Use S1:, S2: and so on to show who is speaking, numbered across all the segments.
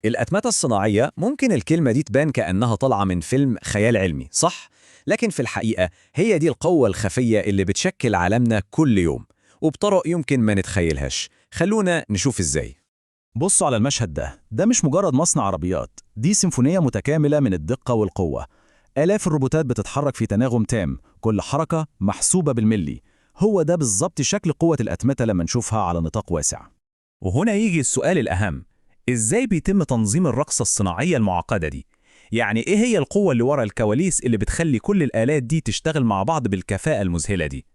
S1: الأتمتة الصناعية ممكن الكلمة دي تبان كأنها طالعة من فيلم خيال علمي، صح؟ لكن في الحقيقة هي دي القوة الخفية اللي بتشكل عالمنا كل يوم، وبطرق يمكن ما نتخيلهاش. خلونا نشوف إزاي.
S2: بصوا على المشهد ده مش مجرد مصنع عربيات، دي سيمفونية متكاملة من الدقة والقوة. آلاف الروبوتات بتتحرك في تناغم تام، كل حركة محسوبة بالملي. هو ده بالظبط شكل قوة الأتمتة لما نشوفها على نطاق واسع.
S3: وهنا يجي السؤال الأهم: إزاي بيتم تنظيم الرقصة الصناعية المعقدة دي؟ يعني إيه هي القوة اللي ورا الكواليس اللي بتخلي كل الآلات دي تشتغل مع بعض بالكفاءة المذهلة دي؟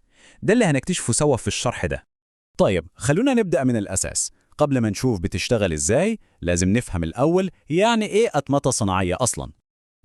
S3: ده اللي هنكتشفه سوا في الشرح ده.
S4: طيب خلونا نبدأ من الأساس. قبل ما نشوف بتشتغل إزاي، لازم نفهم الأول يعني إيه أتمتة صناعية أصلاً.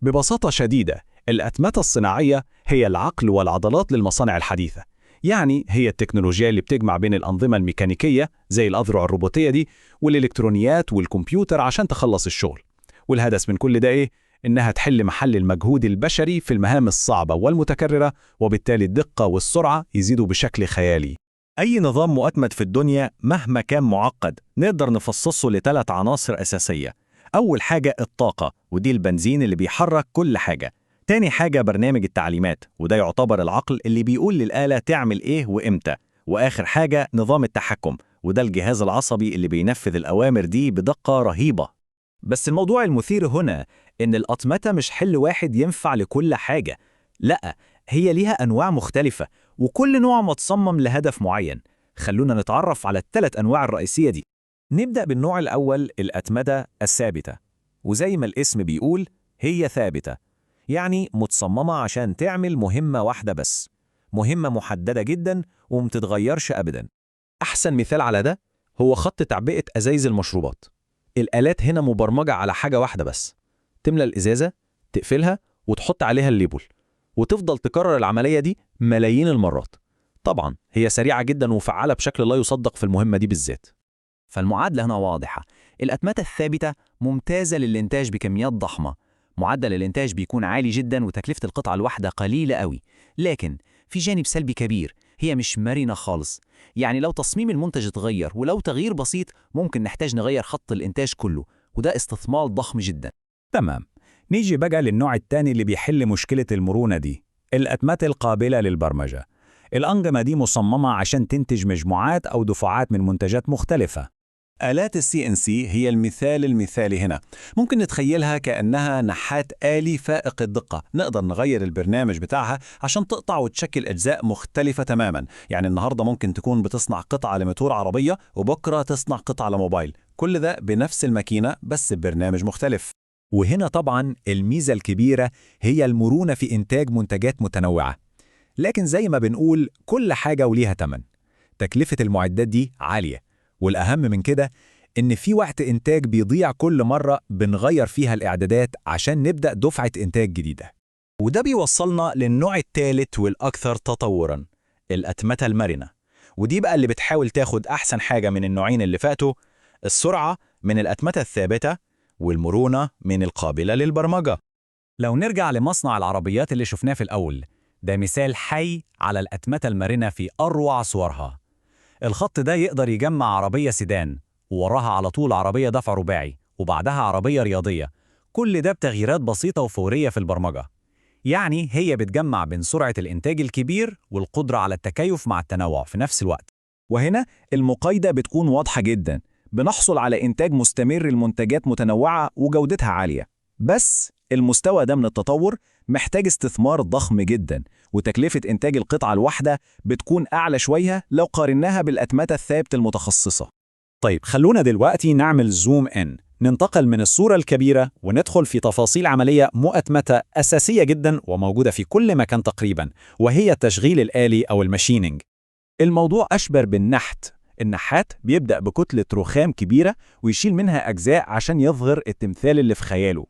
S4: ببساطة شديدة، الأتمتة الصناعية هي العقل والعضلات للمصانع الحديثة. يعني هي التكنولوجيا اللي بتجمع بين الأنظمة الميكانيكية زي الأذرع الروبوتية دي والإلكترونيات والكمبيوتر عشان تخلص الشغل. والهدف من كل ده إيه؟ إنها تحل محل المجهود البشري في المهام الصعبة والمتكررة، وبالتالي الدقة والسرعة يزيدوا بشكل خيالي.
S2: أي نظام مؤتمت في الدنيا مهما كان معقد نقدر نفصصه لثلاث عناصر أساسية. أول حاجة الطاقة، ودي البنزين اللي بيحرك كل حاجة. تاني حاجة برنامج التعليمات، وده يعتبر العقل اللي بيقول للآلة تعمل إيه وإمتى. وآخر حاجة نظام التحكم، وده الجهاز العصبي اللي بينفذ الأوامر دي بدقة رهيبة.
S3: بس الموضوع المثير هنا إن الأتمتة مش حل واحد ينفع لكل حاجة. لأ، هي ليها أنواع مختلفة، وكل نوع متصمم لهدف معين. خلونا نتعرف على الثلاث أنواع الرئيسية دي. نبدأ بالنوع الأول، الأتمتة الثابتة. وزي ما الاسم بيقول، هي ثابتة، يعني متصممة عشان تعمل مهمة واحدة بس، مهمة محددة جدا ومتتغيرش أبدا. أحسن مثال على ده هو خط تعبئة أزايز المشروبات. الآلات هنا مبرمجة على حاجة واحدة بس: تملى الإزازة، تقفلها، وتحط عليها الليبل، وتفضل تكرر العملية دي ملايين المرات. طبعا هي سريعة جدا وفعالة بشكل لا يصدق في المهمة دي بالذات.
S1: فالمعادلة هنا واضحة. الأتمتة الثابتة ممتازة للإنتاج بكميات ضخمة، معدل الإنتاج بيكون عالي جدا وتكلفة القطعة الواحدة قليلة قوي. لكن في جانب سلبي كبير، هي مش مرنة خالص. يعني لو تصميم المنتج اتغير ولو تغيير بسيط ممكن نحتاج نغير خط الإنتاج كله، وده استثمار ضخم جدا.
S3: تمام، نيجي بقى للنوع الثاني اللي بيحل مشكلة المرونة دي، الأتمتة القابلة للبرمجة. الأنظمة دي مصممة عشان تنتج مجموعات أو دفعات من منتجات مختلفة.
S4: آلات CNC هي المثال المثالي هنا. ممكن نتخيلها كأنها نحات آلي فائق الدقة، نقدر نغير البرنامج بتاعها عشان تقطع وتشكل أجزاء مختلفة تماما. يعني النهاردة ممكن تكون بتصنع قطعة لموتور عربية، وبكرة تصنع قطعة لموبايل، كل ده بنفس الماكينة بس ببرنامج مختلف.
S3: وهنا طبعا الميزة الكبيرة هي المرونة في إنتاج منتجات متنوعة. لكن زي ما بنقول، كل حاجة وليها تمن. تكلفة المعدات دي عالية، والأهم من كده إن في وقت إنتاج بيضيع كل مرة بنغير فيها الإعدادات عشان نبدأ دفعة إنتاج جديدة.
S2: وده بيوصلنا للنوع الثالث والأكثر تطوراً، الأتمتة المرنة. ودي بقى اللي بتحاول تاخد أحسن حاجة من النوعين اللي فاتوا: السرعة من الأتمتة الثابتة، والمرونة من القابلة للبرمجة.
S3: لو نرجع لمصنع العربيات اللي شفناه في الأول، ده مثال حي على الأتمتة المرنة في أروع صورها. الخط ده يقدر يجمع عربية سيدان، ووراها على طول عربية دفع رباعي، وبعدها عربية رياضية، كل ده بتغييرات بسيطة وفورية في البرمجة. يعني هي بتجمع بين سرعة الإنتاج الكبير والقدرة على التكيف مع التنوع في نفس الوقت.
S2: وهنا المقايضة بتكون واضحة جدا، بنحصل على إنتاج مستمر لمنتجات متنوعة وجودتها عالية. بس المستوى ده من التطور محتاج استثمار ضخم جدا، وتكلفة إنتاج القطعة الواحدة بتكون أعلى شوية لو قارناها بالأتمتة الثابتة المتخصصة.
S4: طيب خلونا دلوقتي نعمل زوم إن، ننتقل من الصورة الكبيرة وندخل في تفاصيل عملية مؤتمتة أساسية جدا وموجودة في كل مكان تقريبا، وهي التشغيل الآلي أو الماشينينج. الموضوع أشبه بالنحت. النحات بيبدأ بكتلة رخام كبيرة ويشيل منها أجزاء عشان يظهر التمثال اللي في خياله.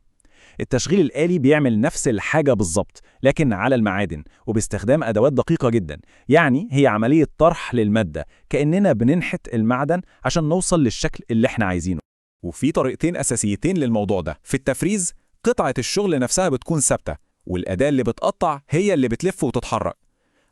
S4: التشغيل الآلي بيعمل نفس الحاجة بالظبط، لكن على المعادن وباستخدام أدوات دقيقة جدا. يعني هي عملية طرح للمادة، كأننا بننحت المعدن عشان نوصل للشكل اللي احنا عايزينه.
S5: وفي طريقتين أساسيتين للموضوع ده. في التفريز، قطعة الشغل نفسها بتكون ثابتة، والأداة اللي بتقطع هي اللي بتلف وتتحرك.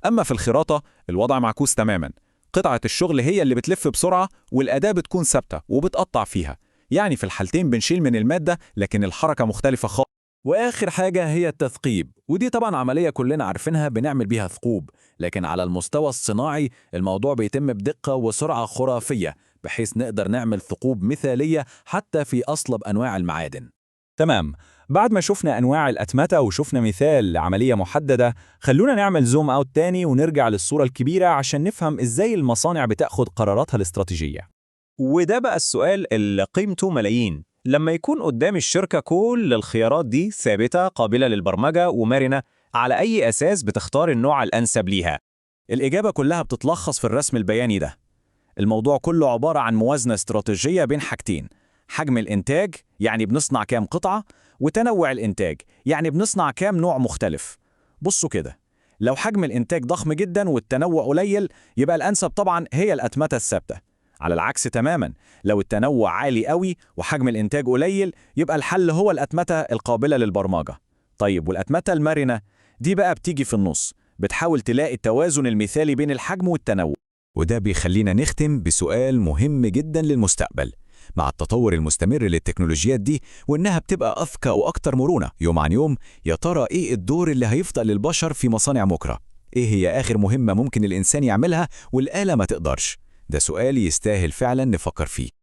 S5: أما في الخراطة الوضع معكوس تماما، قطعة الشغل هي اللي بتلف بسرعة، والأداة بتكون ثابتة وبتقطع فيها. يعني في الحالتين بنشيل من المادة لكن الحركة مختلفة خالص.
S3: وآخر حاجة هي التثقيب، ودي طبعا عملية كلنا عارفينها بنعمل بيها ثقوب، لكن على المستوى الصناعي الموضوع بيتم بدقة وسرعة خرافية بحيث نقدر نعمل ثقوب مثالية حتى في أصلب أنواع المعادن.
S4: تمام. بعد ما شفنا أنواع الأتمتة وشفنا مثال لعملية محددة، خلونا نعمل زوم أوت تاني ونرجع للصورة الكبيرة عشان نفهم إزاي المصانع بتاخد قراراتها الاستراتيجية. وده بقى السؤال اللي قيمته ملايين. لما يكون قدام الشركة كل الخيارات دي ثابتة قابلة للبرمجة ومرنة، على أي أساس بتختار النوع الأنسب ليها؟
S3: الإجابة كلها بتتلخص في الرسم البياني ده. الموضوع كله عبارة عن موازنة استراتيجية بين حاجتين: حجم الإنتاج، يعني بنصنع كام قطعة، وتنوع الإنتاج، يعني بنصنع كام نوع مختلف. بصوا كده، لو حجم الإنتاج ضخم جدا والتنوع قليل يبقى الأنسب طبعا هي الأتمتة الثابتة. على العكس تماما، لو التنوع عالي قوي وحجم الإنتاج قليل يبقى الحل هو الأتمتة القابلة للبرمجة. طيب والأتمتة المرنة دي بقى بتيجي في النص، بتحاول تلاقي التوازن المثالي بين الحجم والتنوع.
S6: وده بيخلينا نختم بسؤال مهم جدا للمستقبل. مع التطور المستمر للتكنولوجيات دي وإنها بتبقى أذكى وأكتر مرونة يوم عن يوم، يا ترى إيه الدور اللي هيفضل للبشر في مصانع بكرة؟ إيه هي آخر مهمة ممكن الإنسان يعملها والآلة ما تقدرش؟ ده سؤال يستاهل فعلا نفكر فيه.